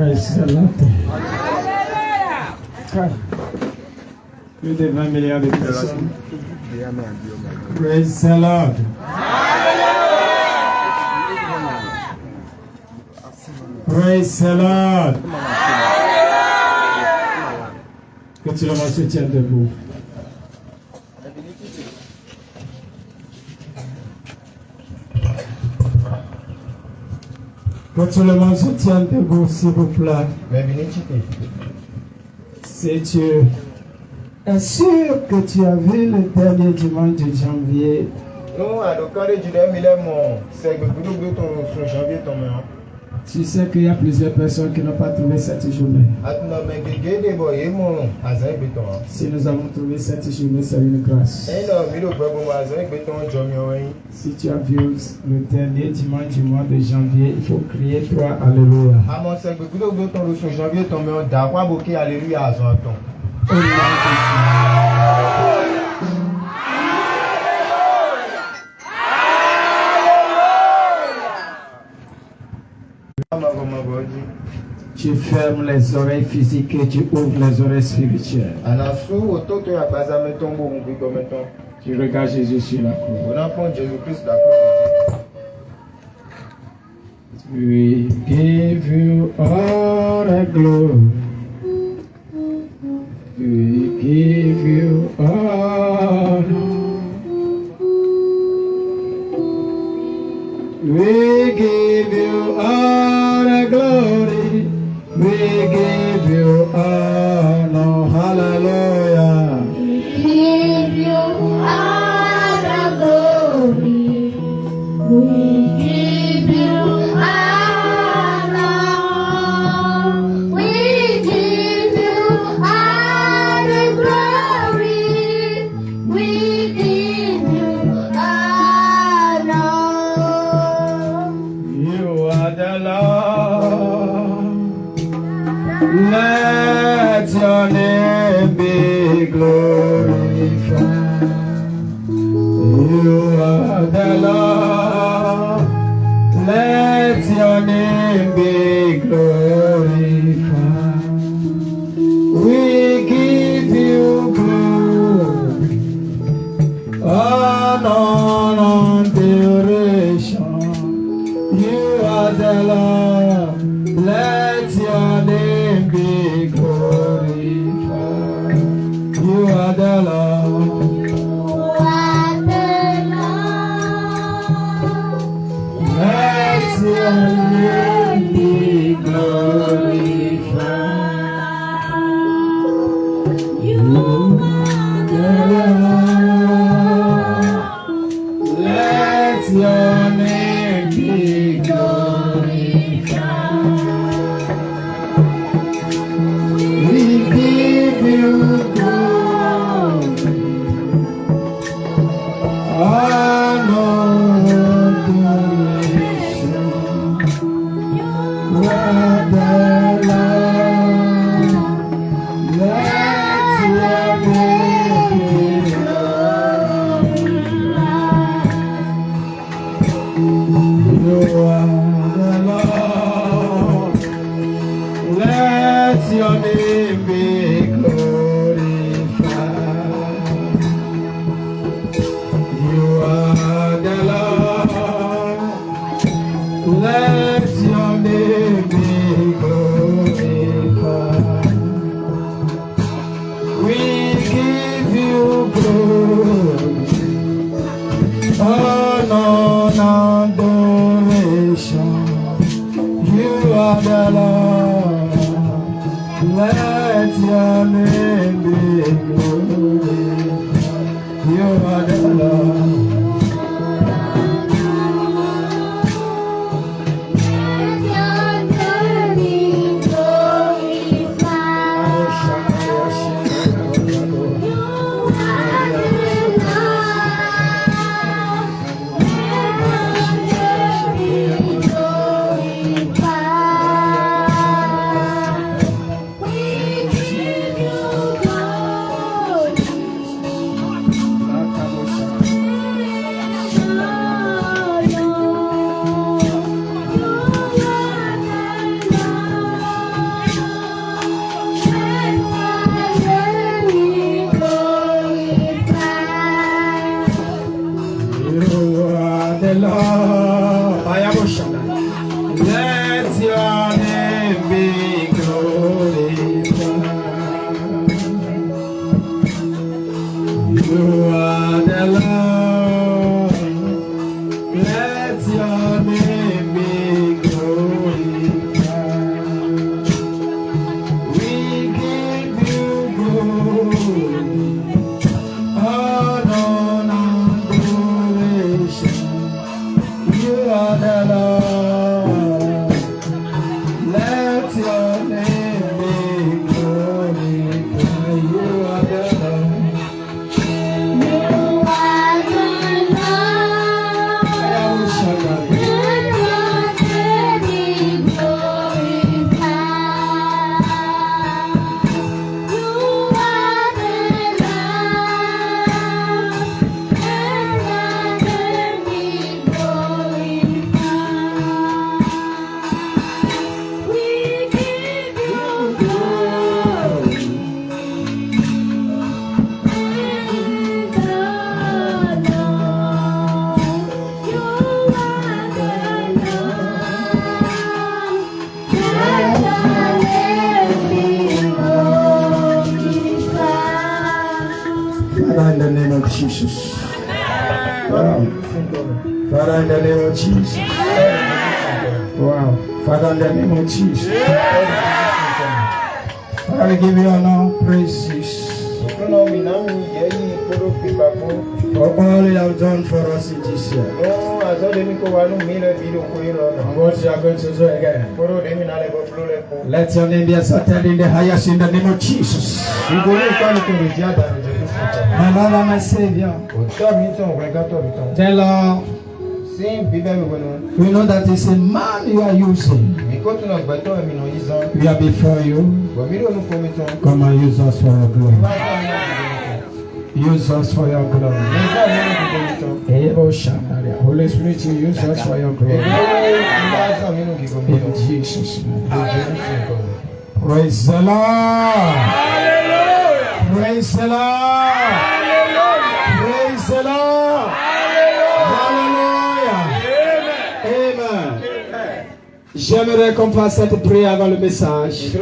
Praise the Lord. Plus de 20 milliards de personnes. Praise the Lord. Praise the Lord. Que tu le se tienne debout. Que tout le monde se tienne debout, s'il vous plaît. Si tu es sûr que tu as vu le dernier dimanche de janvier, Tu sais qu'il y a plusieurs personnes qui n'ont pas trouvé cette journée. Si nous avons trouvé cette journée, c'est une grâce. Si tu as vu le dernier dimanche du mois de janvier, il faut crier 3 Alléluia. Tu fermes les oreilles physiques et tu ouvres les oreilles spirituelles. Tu regardes Jésus sur la croix. We give you all the glory. We give you honor. We give you all the glory. We give you honor. Hallelujah. We give you all the glory. We give you honor. We give you all the glory. We give you honor. You are the Lord. Let your name be glorified. You are the Lord. Let your name be glorified. We give you glory, honor, and adoration. You are the Lord. Let your name be glorified. You are the Lord. Let your name be glorified. You are the Lord. Let your name be glorified. We give you glory, honor, adoration. You are the Lord. Let your name be glorified. You are the Lord. Let your name be glorified. You are the Lord. Let your name be glorified. We give you glory, honor, and adoration. You are the Lord. Let your name be glorified. You are the Lord. Jesus. Wow. Father, in the name of Jesus. Wow. Father, in the name of Jesus. Father, we give you honor, praises. For all you have done for us in this year. And what you are going to do again. Let your name be exalted in the highest in the name of Jesus. My Lord and my Savior. Tell Lord, we know that it's a man you are using. We are before you. Come and use us for your glory. Use us for your glory. Holy Spirit, you use us for your glory. In Jesus' name. Praise the Lord. Praise the Lord. Praise the Lord. Hallelujah. Amen. J'aimerais qu'on fasse cette prière avant le message. S'il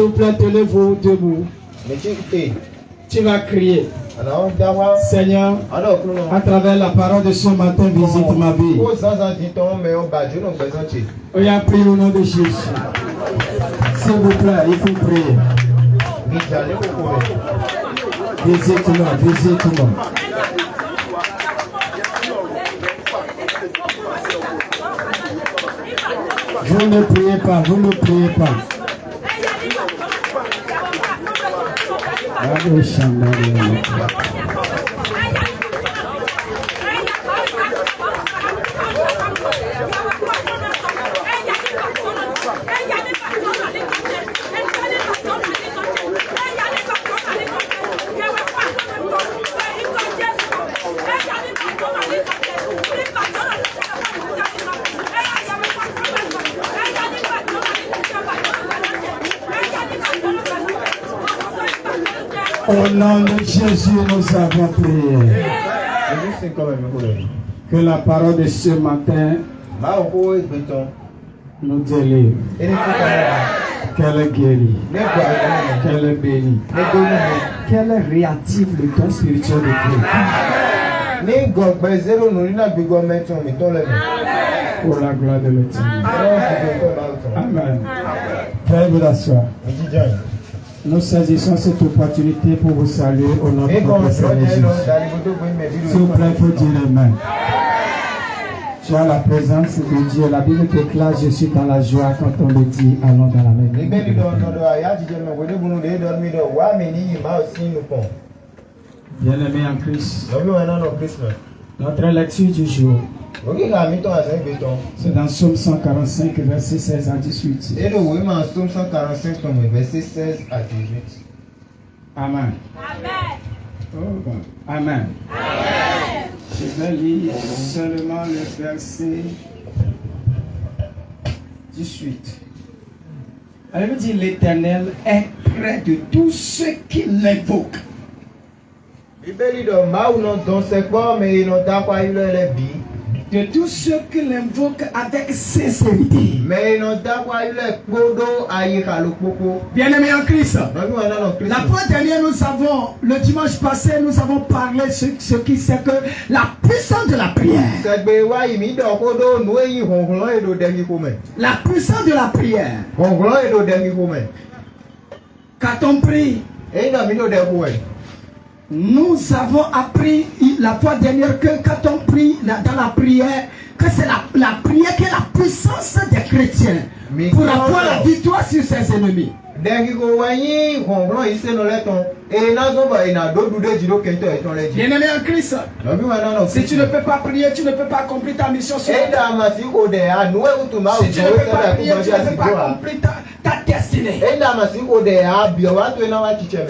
vous plaît, tenez-vous debout. Tu vas crier. Seigneur, à travers la parole de ce matin, visite ma vie. Oui, a prié au nom de Jésus. S'il vous plaît, il faut prier. Visite-moi, visite-moi. Vous ne priez pas, vous ne priez pas. Au nom de Jésus, nous avons prié. Que la parole de ce matin nous délivre. Qu'elle guérit. Qu'elle bénit. Qu'elle réactive le don spirituel de Dieu. Pour la gloire de l'Éternel. Amen. Veuillez vous asseoir. Nous saisissons cette opportunité pour vous saluer au nom de notre Seigneur Jésus. S'il vous plaît, il faut dire Amen. Tu as la présence de Dieu. La Bible déclare, je suis dans la joie quand on le dit, allons dans la main. Bien-aimés en Christ, notre lecture du jour, c'est dans Psaume 145, verset 16 à 18. Et le oui, en Psaume 145, verset 16 à 18. Amen. Oh, bon. Amen. Je vais lire seulement le verset 18. Elle me dit, l'Éternel est près de tous ceux qui l'invoquent. De tous ceux qui l'invoquent avec sincérité. Bien-aimés en Christ, la fois dernière, le dimanche passé, nous avons parlé de ce qui c'est que la puissance de la prière. La puissance de la prière. Qu'a-t-on pris? Nous avons appris la fois dernière que quand on prie dans la prière, que c'est la prière qui est la puissance des chrétiens pour avoir la victoire sur ses ennemis. Bien-aimé en Christ, si tu ne peux pas prier, tu ne peux pas accomplir ta mission sur la terre. Si tu ne peux pas prier, tu ne peux pas accomplir ta destinée.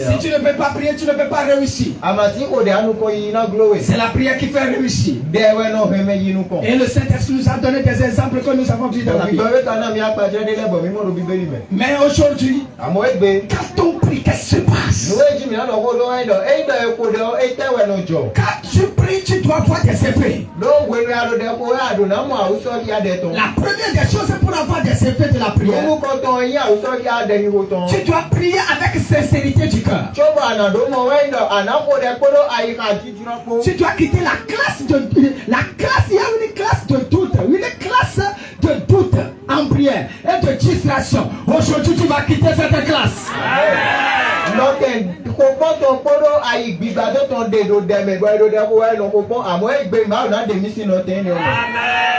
Si tu ne peux pas prier, tu ne peux pas réussir. C'est la prière qui fait réussir. Et le Saint-Esprit nous a donné des exemples que nous avons vus dans la Bible. Mais aujourd'hui, quand on prie, qu'est-ce qui se passe? Quand tu pries, tu dois avoir des effets. No we are the boy aduna mo awuso ya de ton. La première des choses pour avoir des effets de la prière, Mo ko ton yin awuso ya de ni wo ton. tu dois prier avec sincérité du cœur. Choba na do mo we ndo anako de kodo ayika jijiro po. Tu dois quitter la classe de la classe. Il y a une classe de doute, une classe de doute en prière et de distraction. Aujourd'hui, tu vas quitter cette classe. Noten ko po ton kodo ayi gbigba do ton de do de me gbo do de ko we no ko po amo egbe ma na de mi si noten ni o.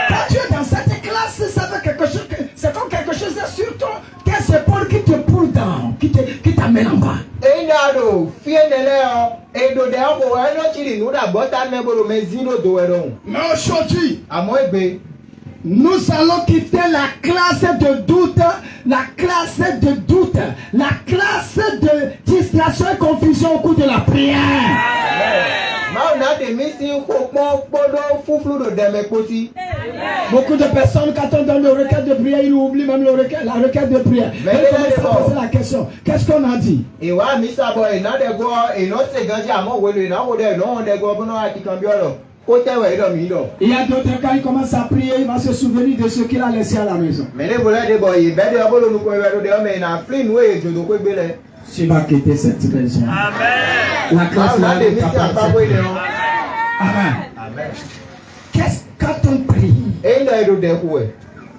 Quand tu es dans cette classe, ça fait quelque chose, c'est comme quelque chose sur toi, tes épaules qui te pullent down, qui t'amène en bas. Enyado fienele o edo de ko we no chiri nu da bota me bolo me zino do we do. Mais aujourd'hui, Amo egbe nous allons quitter la classe de doute, la classe de distraction et confusion au cours de la prière. Beaucoup de personnes, quand on donne le requête de prière, ils oublient même la requête de prière. Ils commencent à poser la question, qu'est-ce qu'on a dit? Il y a d'autres quand il commence à prier, il va se souvenir de ce qu'il a laissé à la maison. Tu vas quitter cette région. Amen. La classe là est capable. Amen. Qu'est-ce quand on prie?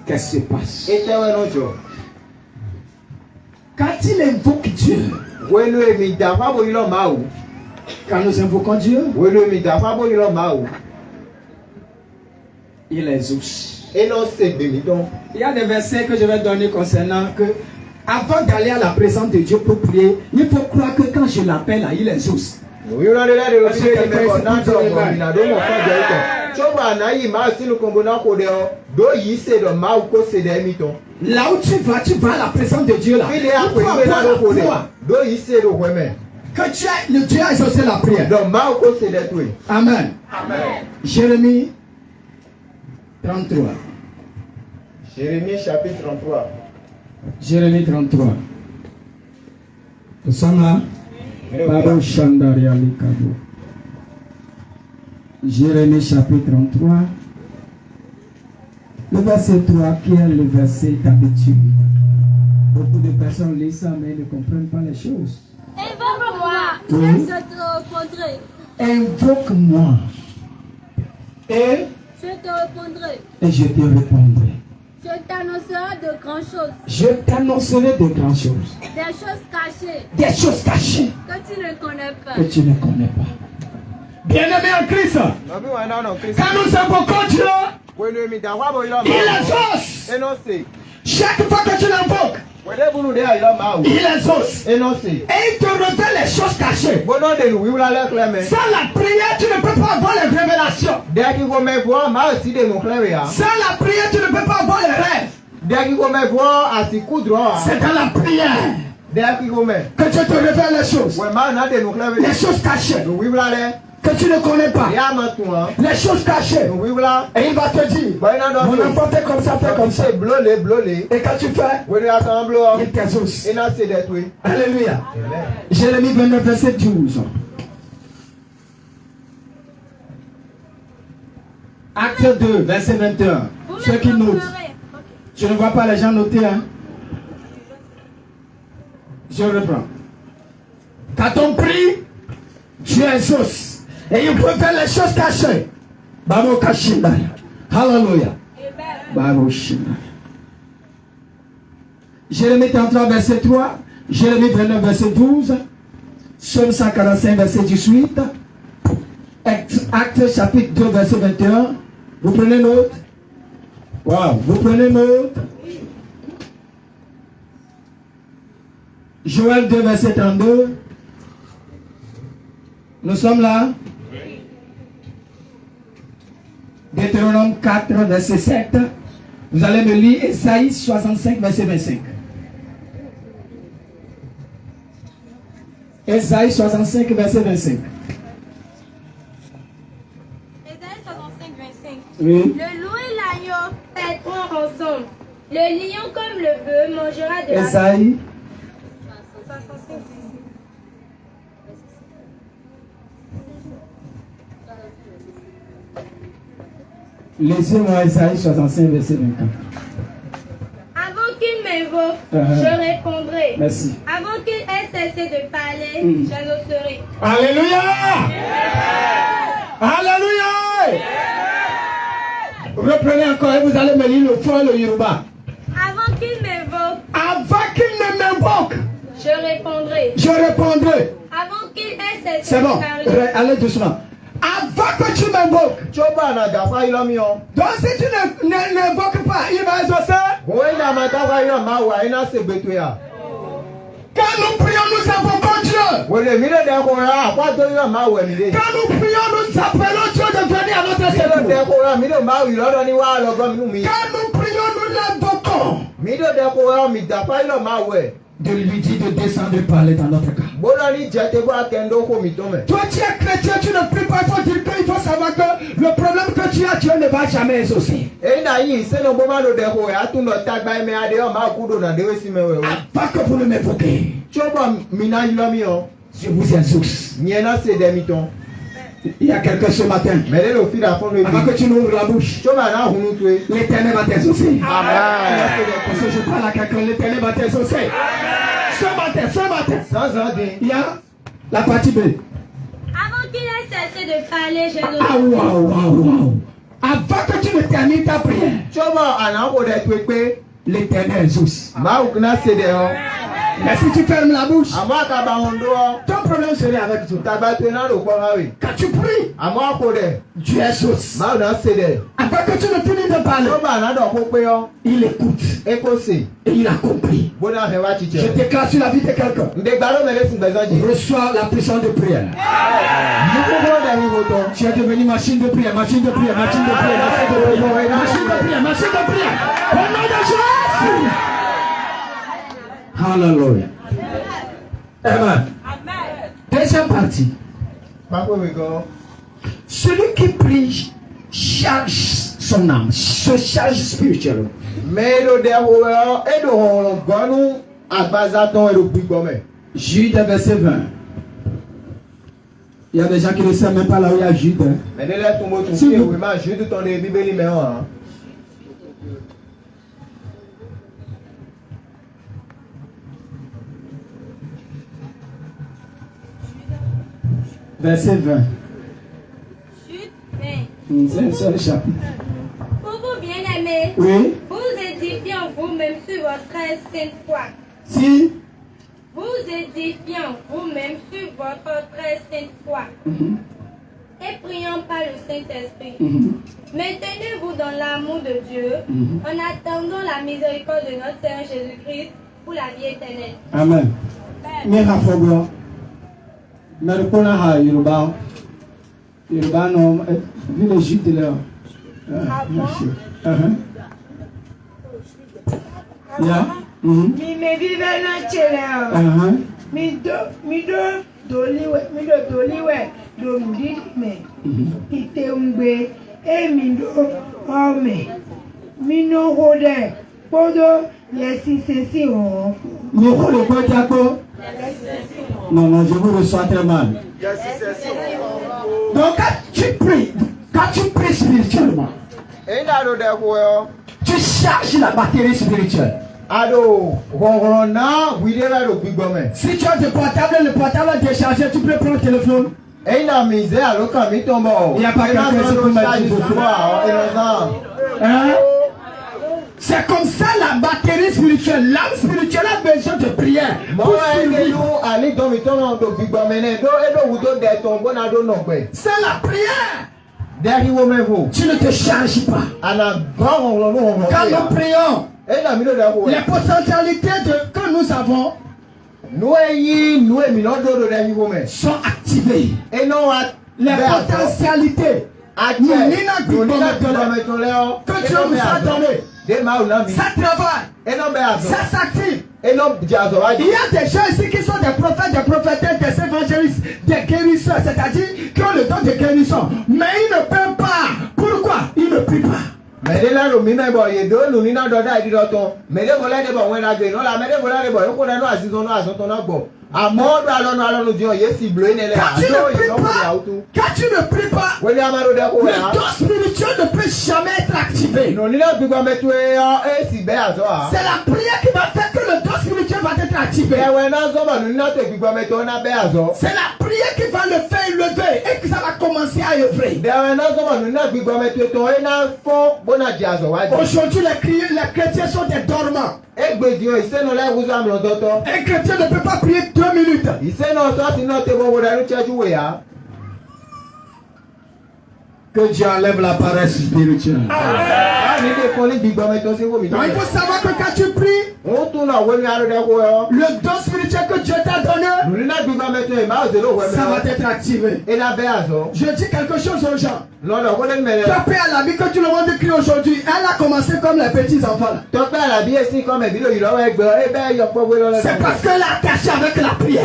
Qu'est-ce qui se passe? Quand il invoque Dieu, quand nous invoquons Dieu, il exauce. Il y a des versets que je vais donner concernant que avant d'aller à la présence de Dieu pour prier, il faut croire que quand je l'appelle, il exauce. Là où tu vas à la présence de Dieu là. Que le Dieu a exaucé la prière. Amen. Jérémie 33. Jérémie chapitre 33. Jérémie 33. Nous sommes là. Jérémie chapitre 33. Le verset 3 qui est le verset d'habitude. Beaucoup de personnes lisent ça mais ne comprennent pas les choses. Invoque-moi, Oui. je te répondrai. Invoque-moi et Je te répondrai. je te répondrai. Je t'annoncerai de grandes choses. Je t'annoncerai de grandes choses. Des choses cachées Des choses cachées que tu ne connais pas. que tu ne connais pas. Bien-aimé en Christ, quand nous invoquons Dieu, il exauce. Chaque fois que tu l'invoques, il exauce. Et il te révèle les choses cachées. Sans la prière, tu ne peux pas avoir les révélations. Sans la prière, tu ne peux pas avoir les rêves. C'est dans la prière que Dieu te révèle les choses. Les choses cachées que tu ne connais pas. Les choses cachées. Et il va te dire, mon enfant fait comme ça, fait comme ça. Et quand tu fais, il t'exauce. Alléluia. Jérémie 29, verset 12. Acte 2, verset 21. Ceux qui notent. Je ne vois pas les gens noter. Hein? Je reprends. Quand on prie, Dieu exauce. Et il peut faire les choses cachées. Baruch Hashem. Hallelujah. Baruch Hashem. Jérémie 33, verset 3. Jérémie 29, verset 12. Psaume 145, verset 18. Acte chapitre 2, verset 21. Vous prenez note? Wow. Vous prenez note? Joël 2, verset 32. Nous sommes là. Deutéronome 4, verset 7. Vous allez me lire Ésaïe 65, verset 25. Ésaïe 65, verset 25. Ésaïe 65, 25. Oui. Le loup et l'agneau paîtront ensemble. Le lion comme le bœuf mangera de la Ésaïe 65. Laissez-moi Isaïe 65, verset 24. Avant qu'il m'invoque, je répondrai. Merci. Avant qu'il ait cessé de parler, j'annoncerai. Alléluia! Alléluia! Reprenez encore et vous allez me lire le fond et le Yoruba. Avant qu'il m'invoque, Avant qu'il ne m'invoque, je répondrai. je répondrai. Avant qu'il ait cessé C'est de bon. parler. Allez doucement. Avant que tu m'invoques. Choba na gafa ilo mi o. Donc si tu n'invoques pas, il va exaucer. Oye na matawa ilo ma wa ina se beto ya. Quand nous prions, nous invoquons Dieu. Wole mi le de ko ra apa to ilo ma we mi le. Quand nous prions, nous appelons Dieu de venir à notre Mi le de secours. ko ra mi le ma wi lodo ni wa lo go mi nu mi. Quand nous prions, nous l'invoquons. Mi le de ko ra mi dapa ilo ma we. De lui dire de descendre parler dans notre cas. Bola ni jete bo atendo ko mi to me. Toi, tu es chrétien, tu ne pries pas, il faut dire qu'il faut savoir que le problème que tu as, Dieu ne va jamais exaucer. E na yi se no bo ma lo de ko ya tu no tagba me ade o ma ku do na de we si me we o. Pas que vous ne m'évoquez, Choba mi na ilo mi o. je vous exauce. Ni na se de mi ton. Il y a quelqu'un ce matin, Me le fi da fon le avant que bi. tu n'ouvres la bouche, Choba na hunu tu e. l'Éternel va t'exaucer. Amen. Parce que je parle à quelqu'un, l'Éternel va t'exaucer. Ce matin, Sans andin. il y a la partie B. Avant qu'il ait cessé de parler, Ah, j'annoncerai. waouh. Avant que tu ne termines ta prière, Choba ana ko de pepe. l'Éternel exauce. Ma ou na se de o. Mais si tu fermes la bouche, Ama ka ba hondo o. ton problème serait avec toi. Tagba tu na lo ko ma we. Quand tu pries, Ama ko de. Dieu exauce. Ma ou na se de. Avant que tu ne finisses de parler, Choba na do ko pe o. il écoute E ko se. et il a compris. Bona he wa Je chiche. déclare sur la vie de quelqu'un. Nde gbaro me le sin bezo ji. Reçois la puissance de prière. Mu ko ko de mi voto. Tu es devenu machine de prière, machine de prière, machine de prière, machine de prière, machine de prière, machine de prière. Au nom de Jésus. Hallelujah. Amen. Deuxième partie. Ma ko we go. Celui qui prie charge son âme, se charge spirituellement. Me lo de ho o. E do ho gonu agbaza ton e lo gbigbo me. Jude verset 20. Il y a des gens qui ne savent même pas là où il y a Jude. Hein. Me de le tumbo tu Si ki vous- we ma jude ton de bibeli me ho an. Verset 20. Jude 20. C'est un seul chapitre. Pour vous bien-aimés, Oui. vous édifiant vous-même sur votre très sainte foi. Si. Vous édifiant vous-même sur votre très sainte foi. Et priant par le Saint-Esprit. Maintenez-vous dans l'amour de Dieu en attendant la miséricorde de notre Seigneur Jésus-Christ pour la vie éternelle. Amen. Mais à Fogo, mais le point à Yoruba, Yoruba non, vu le Jude là. Yeah. Mi me vive na chere mi do doliwe do mi me ite ngbe e mi do ome mi no hode podo yesi sesi o Mais vous le pouvez dire quoi? Non, je vous reçois très mal. Donc quand tu pries spirituellement, E na lo de ho o. tu charges la batterie spirituelle. Ado ho na wi de lo gbigbo me. Si tu as le portable déchargé, tu peux prendre le téléphone. E na mi ze alo kan mi ton bo. Il y a pas quelqu'un qui peut mettre du feu. Hein? C'est comme ça la batterie spirituelle. L'âme spirituelle a besoin de prière. Mo Pour e survivre. ke lu ali don mi ton do gbigbo me ne do e do wu do de ton bo na do no pe. C'est la prière. Dari wo me vo. Tu ne te charges pas. Ana gba ho lo no ho. Quand nous prions, E na mi lo de ho. les potentialités que nous avons Nu e yi nu e mi lo do de wo me. sont activées. E no wa Les potentialités Ati que Dieu nous a données, de ma una mi. ça travaille, E no be azo. ça s'active. E no jazo wa Il y a des gens ici qui sont des prophètes, des prophétesses, des évangélistes, des guérisseurs, c'est-à-dire qui ont le don de guérison. Mais ils ne peuvent pas. Pourquoi? Ils ne prient pas. Me de la lo mi me bo ye do nu ni na do da di do ton. Me de bo la de bo wen la gbe no la me de bo la de bo ko na no asizon no azon ton na gbo. Quand tu ne pries pas, le don spirituel ne peut jamais être activé. C'est la prière qui va faire que le don spirituel va être activé. C'est la prière qui va le faire lever et que ça va commencer à œuvrer. Aujourd'hui, les chrétiens sont des dormants. Un chrétien ne peut pas prier 2 minutes. Que Dieu enlève la paresse spirituelle. Donc il faut savoir que quand tu pries, le don spirituel que Dieu t'a donné, ça va être activé. Je dis quelque chose aux gens. Ton père a la vie que tout le monde crie aujourd'hui. Elle a commencé comme les petits enfants. C'est parce qu'elle a caché avec la prière.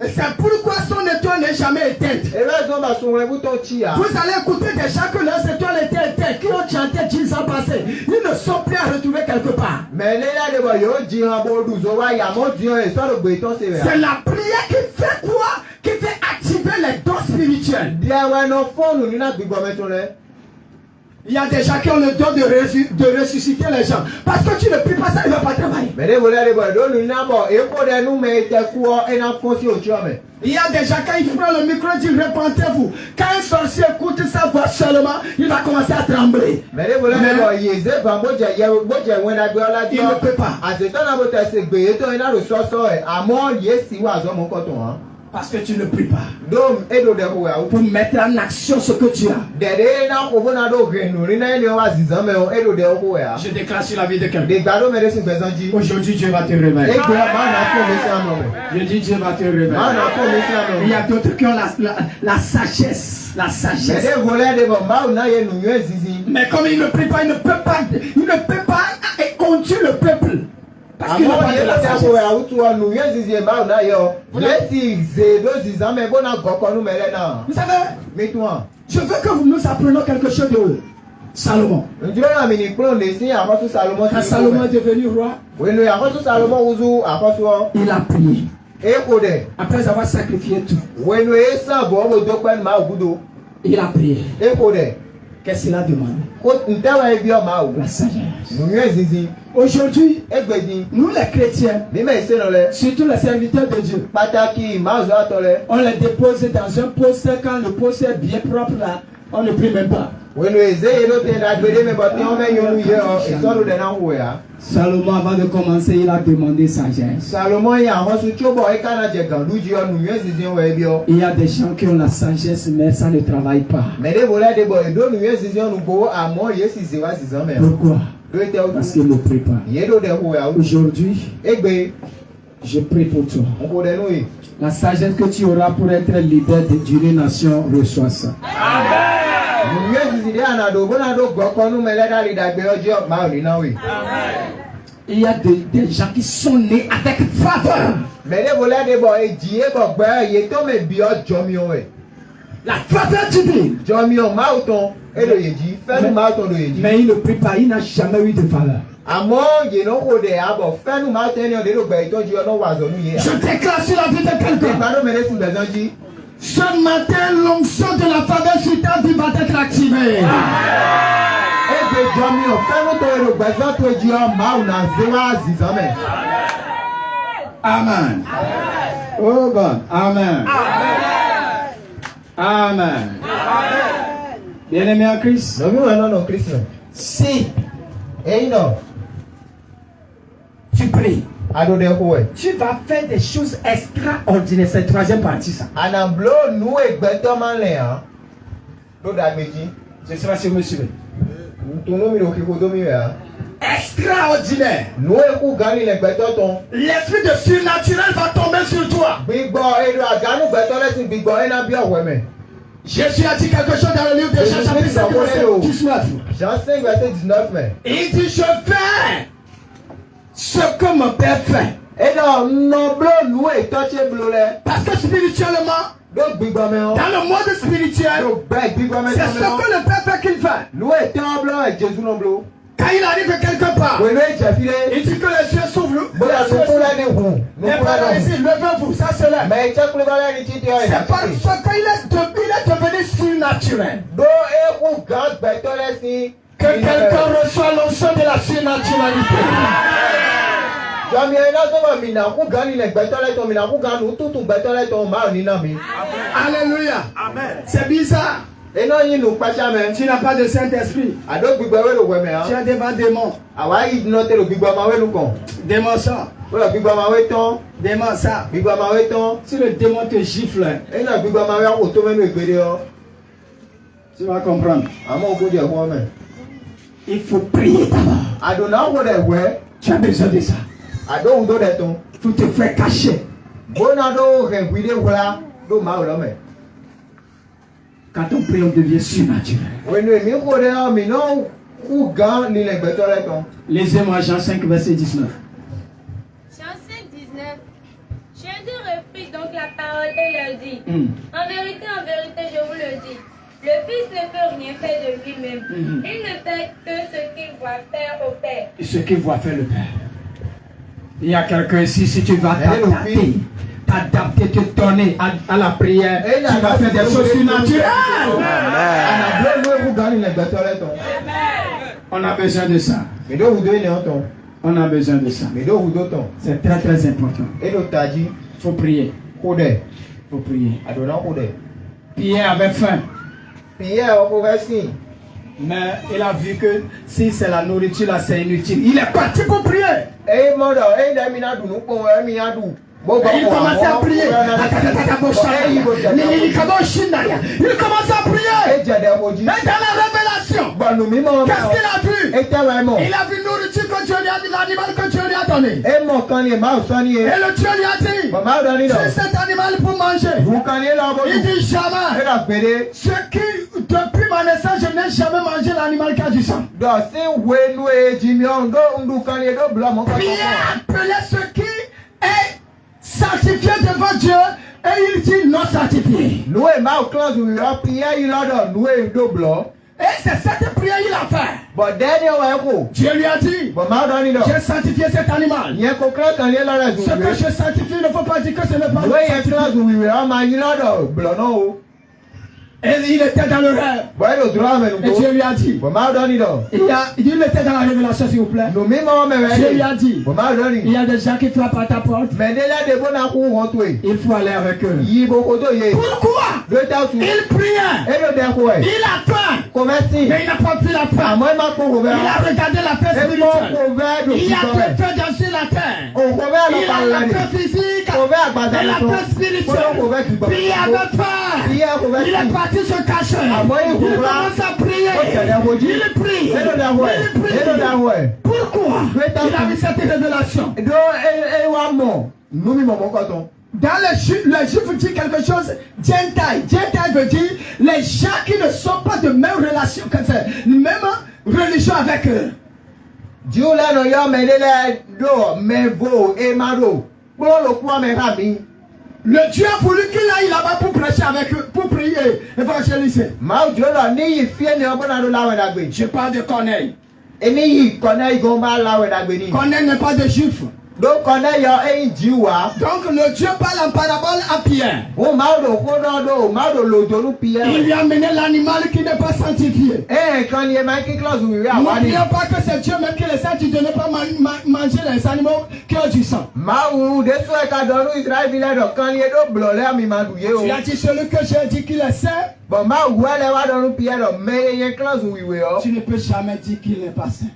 Et c'est pourquoi son étoile n'est jamais éteinte. Vous allez écouter des gens que leurs étoiles étaient éteintes, qui ont chanté 10 ans passés. Ils ne sont plus à retrouver quelque part. C'est la prière qui fait quoi? Qui fait activer les dons spirituels. Il y a des gens qui ont le don de ressusciter les gens. Parce que tu ne pries pas ça, il ne va pas travailler. Il y a des gens, quand ils prennent le micro, ils disent repentez-vous. Quand un sorcier écoute sa voix seulement, il va commencer à trembler. Il ne peut pas. Parce que tu ne pries pas. Pour mettre en action ce que tu as. Je déclare sur la vie de quelqu'un. Aujourd'hui, Dieu va te réveiller. Je dis Dieu va te réveiller. Il y a d'autres qui ont la sagesse. La sagesse. Mais comme il ne prie pas, il ne peut pas conduire le peuple. Parce qu'il n'a pas de la sagesse. Vous savez, je veux que nous apprenions quelque chose de Salomon. Quand Salomon est devenu roi, il a prié. Après avoir sacrifié tout, il a prié. Qu'est-ce qu'il a demandé? La sagesse. Aujourd'hui, nous les chrétiens, surtout les serviteurs de Dieu, on les dépose dans un poste. Quand le poste est bien propre là, on ne prie même pas. Salomon, avant de commencer, il a demandé sagesse. Il y a des gens qui ont la sagesse, mais ça ne travaille pas. Pourquoi? Parce qu'il ne prie pas. Aujourd'hui, je prie pour toi. La sagesse que tu auras pour être leader d'une nation, reçois ça. Il y a des gens qui sont nés avec faveur. La faveur divine. Mais il ne prie pas, il n'a jamais eu de faveur. Je déclare sur la vie de quelqu'un. Ce matin, l'onction de la faveur sur ta vie va être activée. Amen. Oh God. Amen. Amen. Bien-aimé en Christ. Si tu pries, tu vas faire des choses extraordinaires. C'est la troisième partie, ça. Je sais pas si vous me suivez. Extraordinaire. L'esprit de surnaturel va tomber sur toi. Jésus a dit quelque chose dans le livre de Jean chapitre 5 verset 19. Il dit je fais ce que mon Père fait. Parce que spirituellement, dans le monde spirituel, c'est ce que le Père fait qu'il fait. Quand il arrive quelque part, il dit que les cieux s'ouvrent. Et par ici, levez-vous, ça se lève. C'est parce qu'il est devenu surnaturel que quelqu'un reçoit l'onction de la surnaturalité. Alléluia. C'est bizarre. Tu n'as pas de Saint-Esprit. Tu as des démons. Démon ça. Démon ça. Si le démon te gifle, tu vas comprendre. Il faut prier d'abord. Tu as besoin de ça. Faut te faire cacher. Quand on prie, on devient surnaturel. Lisez-moi Jean 5, verset 19. Jean 5, 19. Jésus reprit donc la parole et leur dit, en vérité, je vous le dis, le Fils ne peut rien faire de lui-même. Il ne fait que ce qu'il voit faire au Père. Ce qu'il voit faire le Père. Il y a quelqu'un ici, si tu vas t'adapter, te donner à la prière, tu vas faire des choses surnaturelles. On a besoin de ça. On a besoin de ça. C'est très très important. Il faut prier. Il faut prier. Pierre avait faim. Mais il a vu que si c'est la nourriture là, c'est inutile. Il est parti pour prier. Il commence à prier. Il commence à prier. Et dans la révélation, qu'est-ce qu'il a vu? Il a vu nourriture que Dieu lui a dit, l'animal que Dieu lui a donné. Et le Dieu lui a dit, c'est cet animal pour manger. Il dit jamais. Ce qui, depuis ma naissance, je n'ai jamais mangé l'animal qui a du sang. Pierre appelait ce qui est sanctifié devant Dieu et il dit non sanctifié. Et c'est cette prière qu'il a fait. Dieu lui a dit, j'ai sanctifié cet animal. Ce que je sanctifie, il ne faut pas dire que ce n'est pas sanctifié. Et il était dans le rêve. Et Dieu lui a dit. Il était dans la révélation, s'il vous plaît. Dieu lui a dit. Il y a des gens qui frappent à ta porte. Il faut aller avec eux. Pourquoi? Il priait. Il a faim. Mais il n'a pas vu la faim. Il a regardé la paix spirituelle. Il a fait danser la terre. Il a la paix physique. Et la paix spirituelle. Puis il avait faim. Il est parti se cacher. Il commence à prier. Il prie. Pourquoi il a eu cette révélation? Dans le juif dit quelque chose, Gentile. Gentile veut dire les gens qui ne sont pas de même relation, que c'est même religion avec eux. Le Dieu a voulu qu'il aille là-bas pour prêcher avec eux, pour prier, évangéliser. Je parle de Corneille. Corneille n'est pas de juif. Donc le Dieu parle en parabole à Pierre. Il lui a amené l'animal qui n'est pas sanctifié. N'oublions pas que c'est Dieu même qui les sanctifie de ne pas manger les animaux qui ont du sang. Tu as dit celui que j'ai dit qu'il est saint. Tu ne peux jamais dire qu'il n'est pas saint.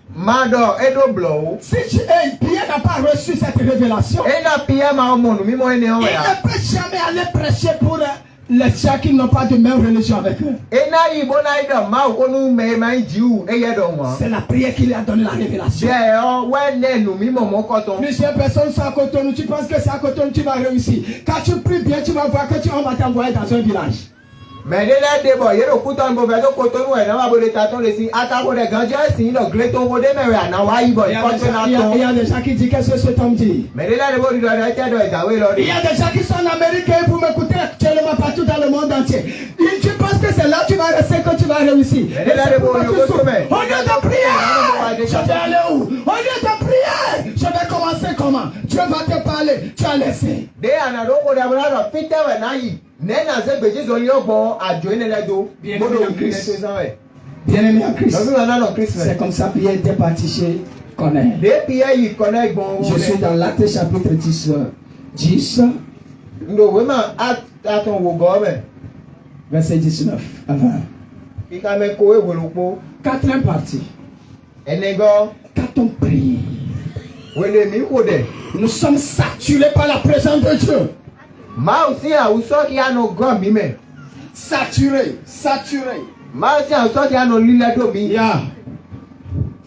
Si Pierre n'a pas reçu cette révélation, il ne peut jamais aller prêcher pour les gens qui n'ont pas de même religion avec eux. C'est la prière qui lui a donné la révélation. Plusieurs personnes sont à Cotonou, tu penses que c'est à Cotonou tu vas réussir. Quand tu pries bien, tu vas voir que on va t'envoyer dans un village. Mais les lettres, bon, il y a le couteau en mauvais côté, nous, on va vous les tâtons ici. Attaquons les grandiers, si nous, glétons, vous les mettez, on va y voir. Il y a des gens qui disent qu'est-ce que cet homme dit. Mais les lettres, vous doivent être il y a des gens qui sont en Amérique et vous m'écoutez actuellement partout dans le monde entier. Tu penses que c'est là que tu vas rester, que tu vas réussir. Au lieu de prier, je vais aller où? Au lieu de prier, je vais commencer comment? Dieu va te parler, tu as laissé. Bien-aimé en Christ. C'est comme ça Pierre était parti chez Corneille. Je suis dans l'Acte chapitre 10. Verset 19 à 20. Quatrième partie. Quand on prie, nous sommes saturés par la présence de Dieu. Saturés. Yeah.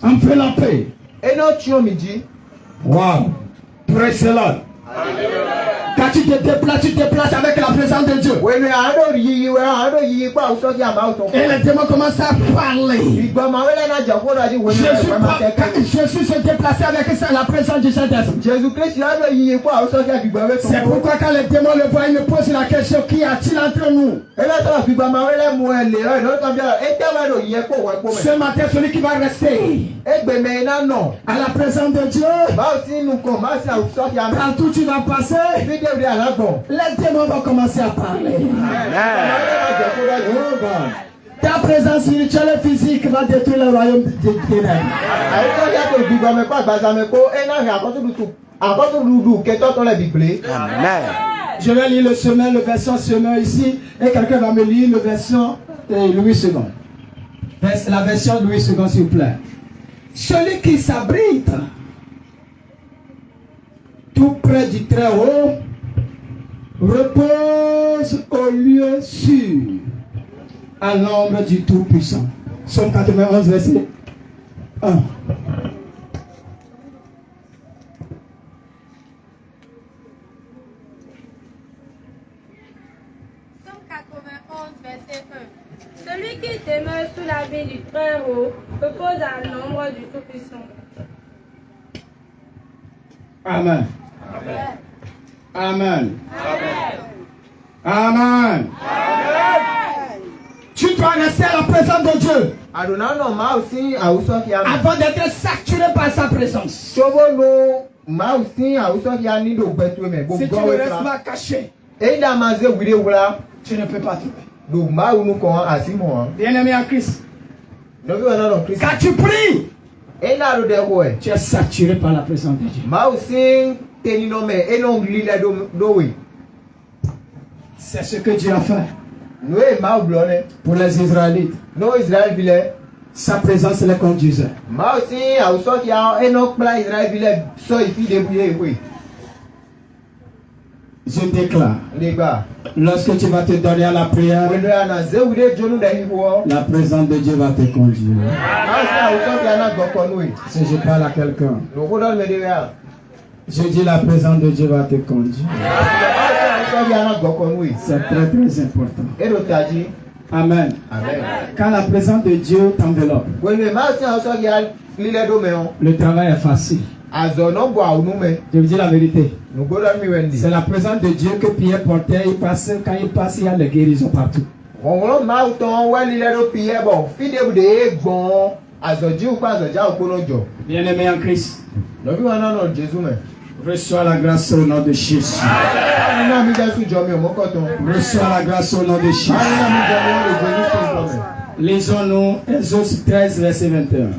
On fait la paix. Wow. Praise the Lord. Quand tu te déplaces avec la présence de Dieu. Et les démons commencent à parler. Jésus se déplaçait avec la présence du Saint-Esprit. C'est pourquoi quand les démons le voient, ils me posent la question, qui a-t-il entre nous? Ce matin, celui qui va rester à la présence de Dieu, partout tu vas passer, les démons vont commencer à parler. Ta présence spirituelle et physique va détruire le royaume des ténèbres. Je vais lire le version semeur ici et quelqu'un va me lire le version Louis II. La version Louis II, s'il vous plaît. Celui qui s'abrite tout près du Très-Haut repose au lieu sûr à l'ombre du Tout-Puissant. Psaume 91, verset 1. Psaume 91, verset 1. Celui qui demeure sous l'abri du Très-Haut repose à l'ombre du Tout-Puissant. Amen. Amen. Amen. Tu dois rester à la présence de Dieu avant d'être saturé par sa présence. Si tu ne restes pas caché, tu ne peux pas trouver. Bien-aimé en Christ, quand tu pries, tu es saturé par la présence de Dieu. C'est ce que Dieu a fait pour les Israélites. Sa présence les conduisait. Je déclare, lorsque tu vas te donner à la prière, la présence de Dieu va te conduire. Si je parle à quelqu'un, je dis la présence de Dieu va te conduire. C'est très très important. Amen. Quand la présence de Dieu t'enveloppe, le travail est facile. Je vous dis la vérité. C'est la présence de Dieu que Pierre portait. Quand il passe, il y a les guérisons partout. Bien-aimé en Christ, reçois la grâce au nom de Jésus. Reçois la grâce au nom de Jésus. Lisons-nous Exode 13, verset 21.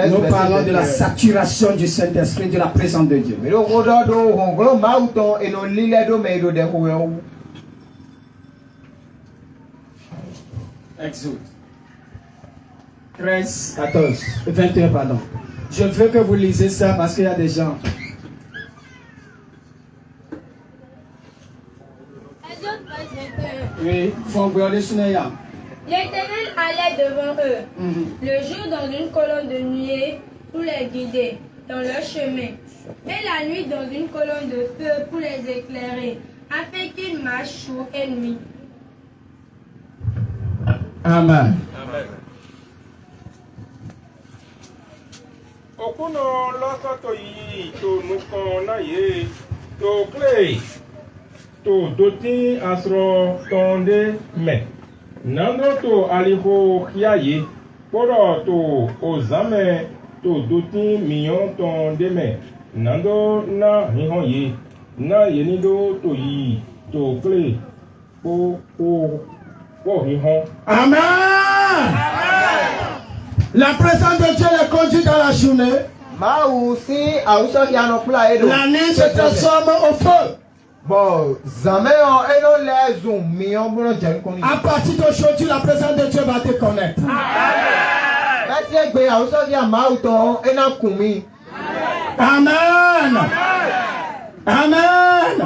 Nous parlons de la saturation du Saint-Esprit, de la présence de Dieu. Exode 13, 14, 21, pardon. Je veux que vous lisez ça parce qu'il y a des gens. Exode 13, 21. Oui, faut regarder sur les gens. L'Éternel allait devant eux, le jour dans une colonne de nuée pour les guider dans leur chemin, et la nuit dans une colonne de feu pour les éclairer, afin qu'ils marchent jour et nuit. Amen. Okuno losoto yi to nukon na ye to clay to doti asro tonde me nando to aliho kiaye poro to ozame to doti miyon tonde me nando na hihon ye na yenido to yi to clay po hihon. Amen. La présence de Dieu les conduit dans la journée. La nuit se transforme au feu. À partir d'aujourd'hui, la présence de Dieu va te connaître. Amen. Amen.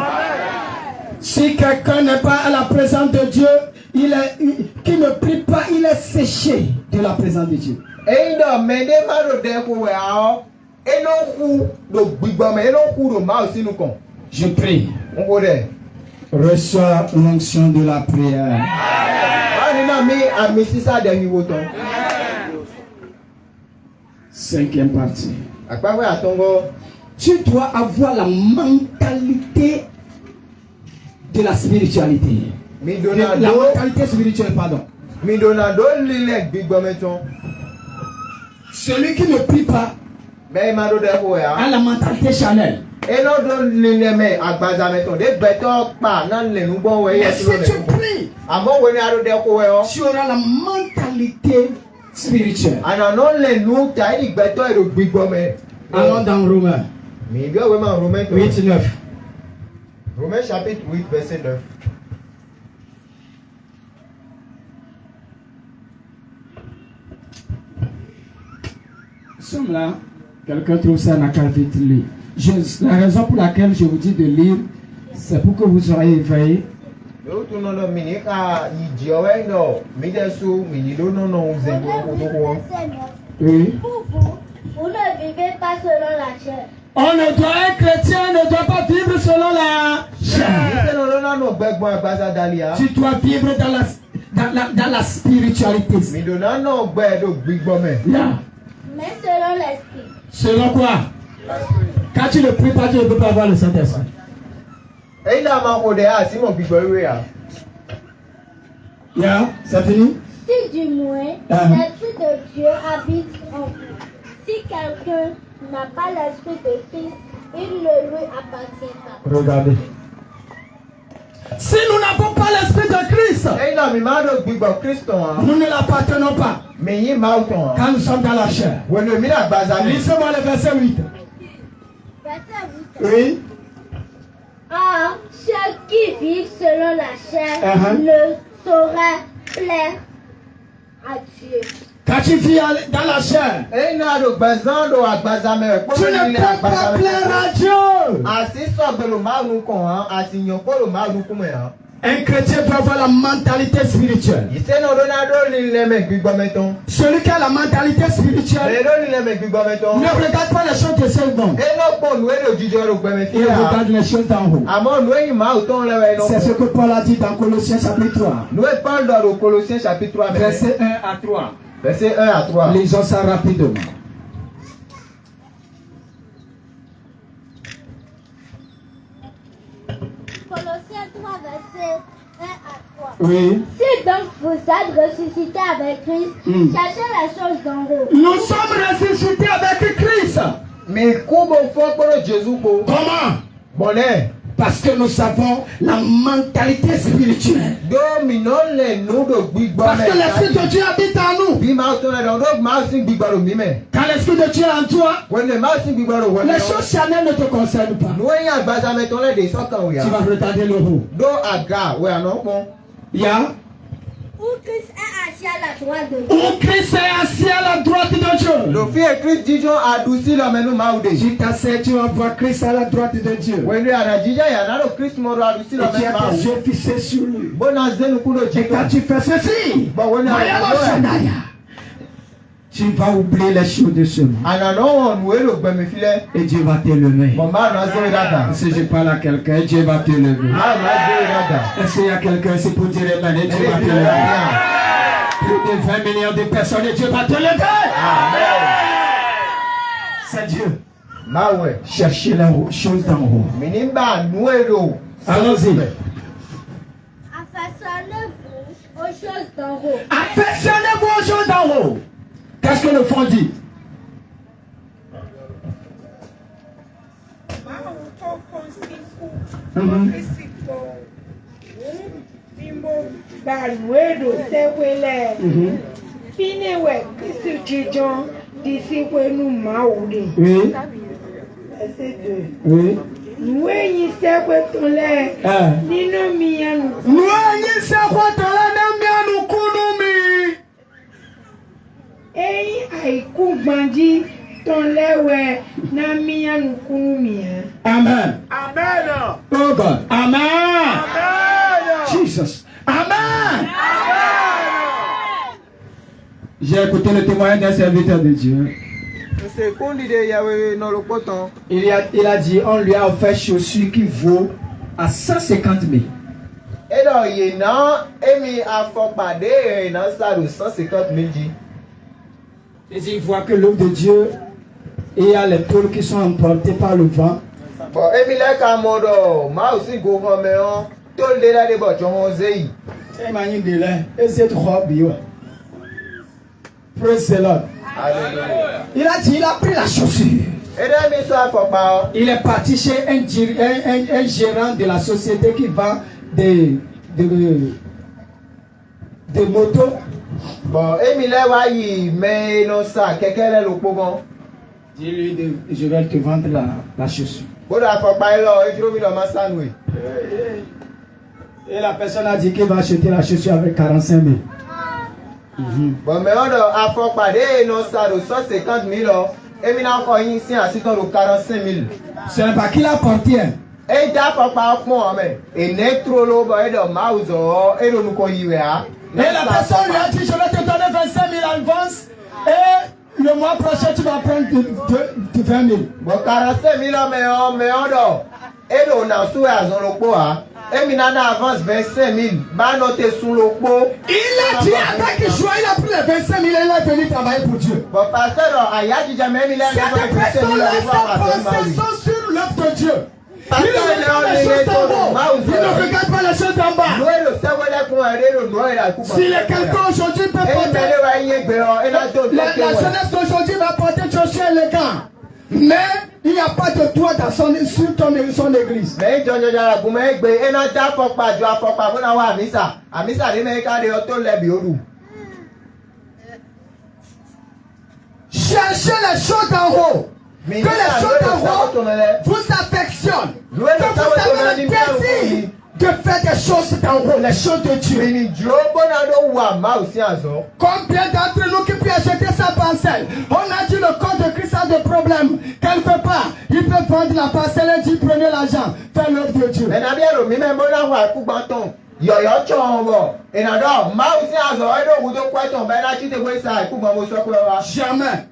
Si quelqu'un n'est pas à la présence de Dieu, qui ne prie pas, il est séché de la présence de Dieu. Je prie. Reçois l'onction de la prière. Cinquième partie. Tu dois avoir la mentalité de la spiritualité. La mentalité spirituelle, pardon. Celui qui ne prie pas a la mentalité charnelle. Mais si tu pries, tu auras la mentalité spirituelle. Allons dans Romains 8-9. Romains chapitre 8, verset 9. Nous sommes là. Quelqu'un trouve ça dans la vite lire. La raison pour laquelle je vous dis de lire, c'est pour que vous soyez éveillés. Oui. Pour vous, vous ne vivez pas selon la chair. Un chrétien ne doit pas vivre selon la chair. Tu dois vivre dans la spiritualité. Yeah. Mais selon l'esprit. Selon quoi? Quand tu ne pries pas, tu ne peux pas avoir le Saint-Esprit. Yeah, c'est fini? Si du moins l'esprit de Dieu habite en vous. Si quelqu'un n'a pas l'esprit de Christ, il ne lui appartient pas. Regardez. Si nous n'avons pas l'esprit de Christ, nous ne l'appartenons pas. Quand nous sommes dans la chair. Lisez-moi le verset 8. Verset 8. Oui. Or, ceux qui vivent selon la chair ne sauraient plaire à Dieu. Quand tu vis dans la chair, tu ne peux pas plaire à Dieu. Un chrétien doit avoir la mentalité spirituelle. Celui qui a la mentalité spirituelle ne regarde pas les choses de ce monde. Il regarde les choses d'en haut. C'est ce que Paul a dit dans Colossiens chapitre 3. Verset 1 à 3. Verset 1 à 3. Lisons ça rapidement. Colossiens 3, verset 1 à 3. Oui. Si donc vous êtes ressuscités avec Christ, cherchez les choses d'en haut. Nous sommes ressuscités avec Christ. Mais comment faut que Jésus Comment? Bonnet. Parce que nous avons la mentalité spirituelle. Parce que l'Esprit de Dieu habite en nous. Quand l'Esprit de Dieu est en toi, les choses charnelles ne te concernent pas. Tu vas retarder le haut. Yeah. Où Christ est assis à la droite de Dieu. Où Christ est assis à la droite de Dieu. Tu t'assieds, tu vas voir Christ à la droite de Dieu. Et tu as tes yeux fixés sur lui. Et quand tu fais ceci, tu vas oublier les choses de ce monde. Et Dieu va t'élever. Si je parle à quelqu'un, Dieu va t'élever. Est-ce qu'il y a quelqu'un ici pour dire Amen? Et Dieu va t'élever. Plus de 20 millions de personnes et Dieu va te lever. Amen. C'est Dieu. Cherchez la chose d'en haut. Allons-y. Affectionnez-vous aux choses d'en haut. Affectionnez-vous aux choses d'en haut. Qu'est-ce que le fond dit? Oui. Amen. Amen. Oh God. Amen. Jesus. Amen. J'ai écouté le témoignage d'un serviteur de Dieu. Il a dit, on lui a offert chaussures qui vaut à 150 000. Et il voit que l'œuvre de Dieu, et il y a les tôles qui sont emportées par le vent. Praise the Lord. Il a dit, il a pris la chaussure. Il est parti chez un gérant de la société qui vend des motos. Dis-lui, je vais te vendre la chaussure. Et la personne a dit qu'il va acheter la chaussure avec 45 000. Bon, mais on a fait non ça de 150 000 et maintenant ici à 45 000. Ce n'est pas qu'il a porté. Et d'abord pas moi mais et n'est trop lourd et de mouse et de nous coller. Et la personne lui a dit je vais te donner 25 000 en avance et le mois prochain tu vas prendre de 20 000. Bon 45 000 mais on et on a sous à zone le poids. Et maintenant avance 25 000. Bah noté sous le pot. Il a dit avec joie, il a pris les 25 000 et il est venu travailler pour Dieu. Bon pasteur, il a dit jamais il a cette personne-là, ses pensées sont sur l'œuvre de Dieu. Il ne regarde pas les choses d'en bas. Si quelqu'un aujourd'hui peut porter, la jeunesse d'aujourd'hui va porter des chaussures élégantes. Mais il n'y a pas de toit dans son église. Cherchez les choses d'en haut. Que les choses d'en haut vous affectionnent. Que vous avez le désir de faire des choses d'en haut, les choses de Dieu. Combien d'entre nous qui peuvent acheter sa parcelle? On a dit le corps de Christ a des problèmes. Quelque part, il peut prendre la parcelle et dire prenez l'argent, faites l'œuvre de Dieu. Jamais.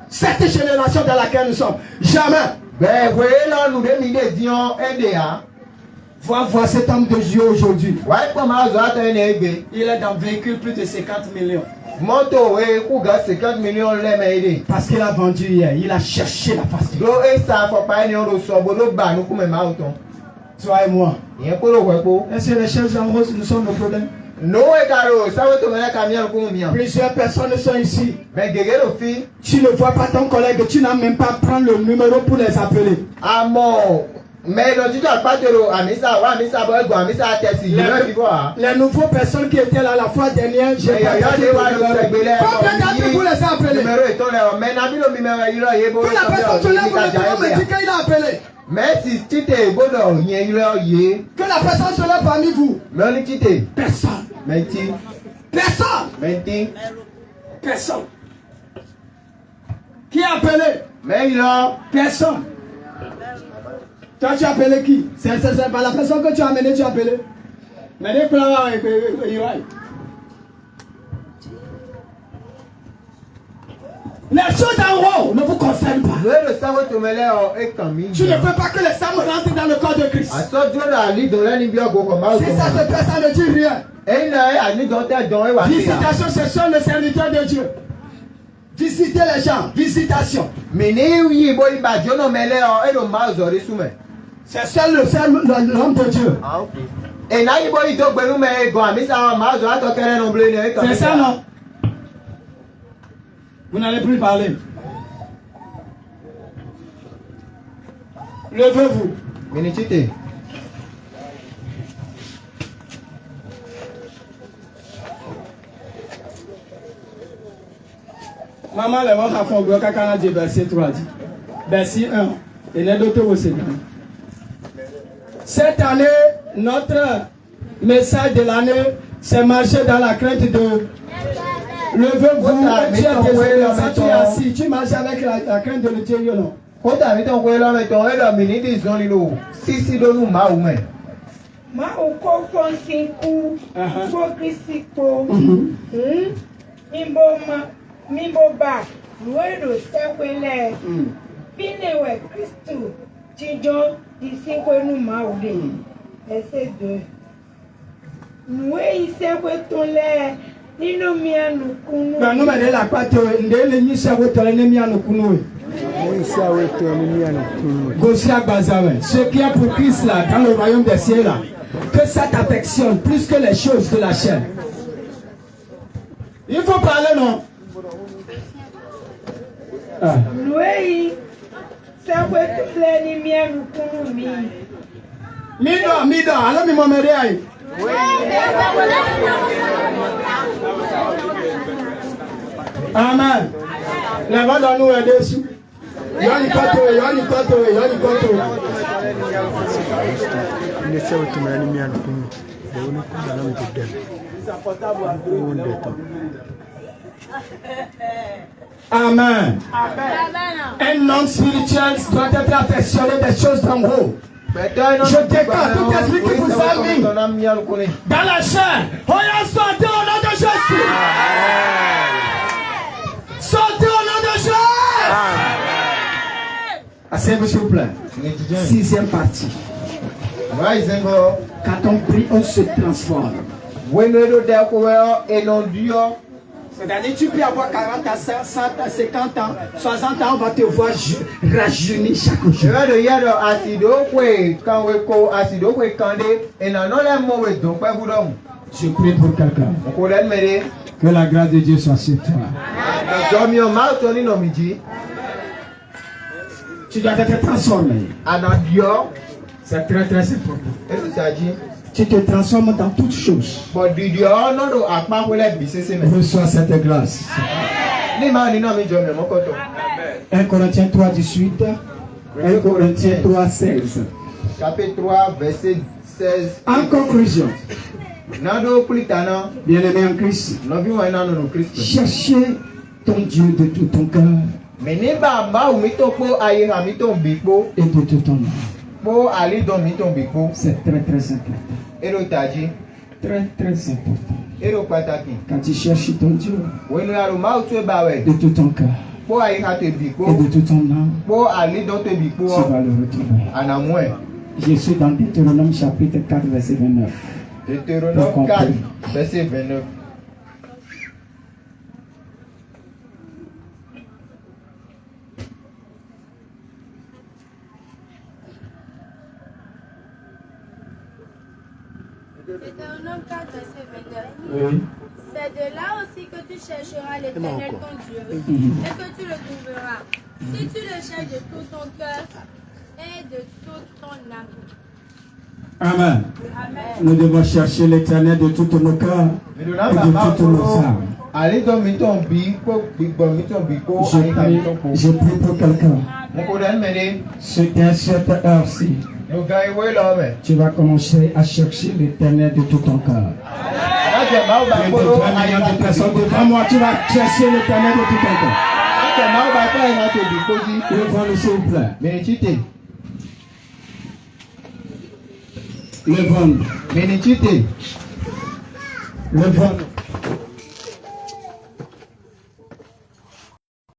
Cette génération dans laquelle nous sommes, jamais. Voir cet homme de Dieu aujourd'hui. Il est dans un véhicule plus de 50 millions. Parce qu'il a vendu hier, il a cherché la face de Dieu. Toi et moi. Est-ce que les choses en rose nous sont nos problèmes? Plusieurs personnes sont ici. Tu ne vois pas ton collègue, tu n'as même pas prendre le numéro pour les appeler. Les nouveaux personnes qui étaient là la fois dernière, j'ai pas dit combien d'entre vous les a appelés? Que la personne se lève pour le téléphone me dit qu'il a appelé. Que la personne se lève parmi vous. Personne. Personne. Personne. Qui a appelé? Personne. Toi tu as appelé qui? C'est pas la personne que tu as amené, tu as appelé. Mais les plans les choses d'en haut ne vous concernent pas. Tu ne veux pas que les âmes rentrent dans le corps de Christ. Si ça se fait, ça ne dit rien. Visitation, ce sont les serviteurs de Dieu. Visiter les gens, visitation. C'est seul l'homme de Dieu. C'est ça, non? Vous n'allez plus parler. Levez-vous. Maman, les gens font le caca de verset 3 dit. Verset 1. Et les d'autres aussi. Cette année, notre message de l'année, c'est marcher dans la crainte de. Levez-vous, tu es désolé, tu es assis, tu marches avec la crainte de Dieu, non? Ma uko fonsiku, uko krisiko, mimboba, luedo sekwele, finewe Christu, tijon, disikwe nu maude. Verset 2. Nous isekwe tonle, nino mianu kunu. Ben nous mais la patte, ndele ni sekwe tonle ni mianu kunu. Gosia Bazawe, ce qui est pour Christ là, dans le royaume des cieux là, que ça t'affectionne plus que les choses de la chair. Il faut parler, non? Loué, ça va être plein de miens pour nous. Mido, alors mi m'emmène aïe. Amen. Les vents dans nous aider dessus. Yoni koto. Amen. Un homme spirituel doit être affectionné des choses d'en haut. Je déclare tout esprit qui vous a mis dans la chair. Sortez au nom de Jésus. Sortez au nom de Jésus. Asseyez-vous s'il vous plaît. 6e partie. Quand on prie, on se transforme. C'est-à-dire tu peux avoir 40 ans, 100 ans, 50 ans, 60 ans, on va te voir rajeunir chaque jour. Je prie pour quelqu'un. Que la grâce de Dieu soit sur toi. Tu dois être transformé. C'est très très important. Tu te transformes dans toutes choses. Reçois cette grâce. 1 Corinthiens 3, 18. 1 Corinthiens 3, 16. Chapitre 3, verset 16. En conclusion, bien-aimé en Christ, cherchez ton Dieu de tout ton cœur et de tout ton âme. C'est très très important. Très très important. Quand tu cherches ton Dieu de tout ton cœur et de tout ton âme, tu vas le retrouver. Je suis dans Deutéronome chapitre 4 verset 29. Deutéronome 4 verset 29. Deutéronome 4, verset 29. Oui. C'est de là aussi que tu chercheras l'Éternel ton Dieu et que tu le trouveras. Si tu le cherches de tout ton cœur et de toute ton âme. Amen. Nous devons chercher l'Éternel de toutes nos cœurs et de toutes nos âmes. Je prie pour quelqu'un. C'était cette heure-ci. Tu vas commencer à chercher l'Éternel de tout ton cœur. Il y a 3 millions de personnes devant moi. Tu vas chercher l'Éternel de tout ton cœur. Levons-le s'il vous plaît. Levons-le.